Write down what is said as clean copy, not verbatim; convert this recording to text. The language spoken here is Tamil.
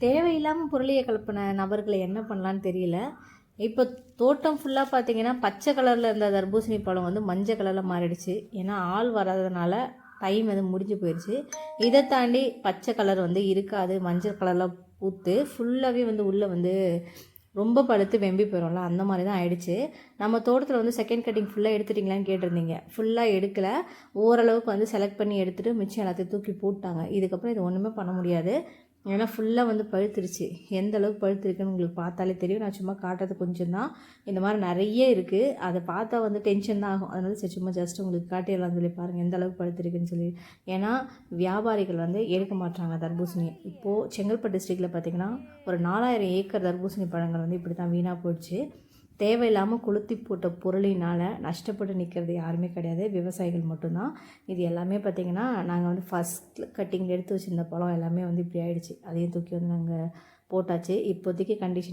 தேவையில்லாமல் பொருளியை கலப்பின நபர்களை என்ன பண்ணலான்னு தெரியல. இப்போ தோட்டம் ஃபுல்லாக பார்த்தீங்கன்னா பச்சை கலரில் இருந்த தர்பூசணி பழம் வந்து மஞ்சள் கலரில் மாறிடுச்சு. ஏன்னா ஆள் வராததுனால டைம் வந்து முடிஞ்சு போயிடுச்சு. இதை தாண்டி பச்சை கலர் வந்து இருக்காது, மஞ்சள் கலரில் பூத்து ஃபுல்லாகவே வந்து உள்ளே வந்து ரொம்ப பழுத்து வெம்பி போயிடும்ல, அந்த மாதிரி தான் ஆயிடுச்சு. நம்ம தோட்டத்தில் வந்து செகண்ட் கட்டிங் ஃபுல்லாக எடுத்துட்டிங்களான்னு கேட்டிருந்தீங்க. ஃபுல்லாக எடுக்கலை, ஓரளவுக்கு வந்து செலக்ட் பண்ணி எடுத்துகிட்டு மிச்சம் எல்லாத்தையும் தூக்கி போட்டாங்க. இதுக்கப்புறம் இது ஒன்றுமே பண்ண முடியாது. ஏன்னா ஃபுல்லாக வந்து பழுத்துருச்சு. எந்த அளவுக்கு பழுத்துருக்குன்னு உங்களுக்கு பார்த்தாலே தெரியும். நான் சும்மா காட்டுறது கொஞ்சம் தான், இந்த மாதிரி நிறைய இருக்குது. அதை பார்த்தா வந்து டென்ஷன் தான் ஆகும். அதனால சரி சும்மா ஜஸ்ட் உங்களுக்கு காட்டிடலாம்னு சொல்லி பாருங்கள் எந்த அளவுக்கு பழுத்துருக்குன்னு சொல்லி. ஏன்னா வியாபாரிகள் வந்து எடுக்க மாட்டாங்க தர்பூசணியை. இப்போது செங்கல்பட்டு டிஸ்ட்ரிக்டில் பார்த்திங்கன்னா ஒரு 4000 ஏக்கர் தர்பூசணி பழங்கள் வந்து இப்படி தான் வீணாக போயிடுச்சு. தேவையில்லாமல் கொளுத்தி போட்ட பொருளினால் நஷ்டப்பட்டு நிற்கிறது யாருமே கிடையாது, விவசாயிகள் மட்டும்தான். இது எல்லாமே பார்த்திங்கன்னா நாங்கள் வந்து ஃபஸ்ட் கட்டிங் எடுத்து வச்சுருந்த பழம் எல்லாமே வந்து இப்படி ஆகிடுச்சு. அதையும் தூக்கி வந்து நாங்கள் போட்டாச்சு. இப்போதைக்கு கண்டிஷன்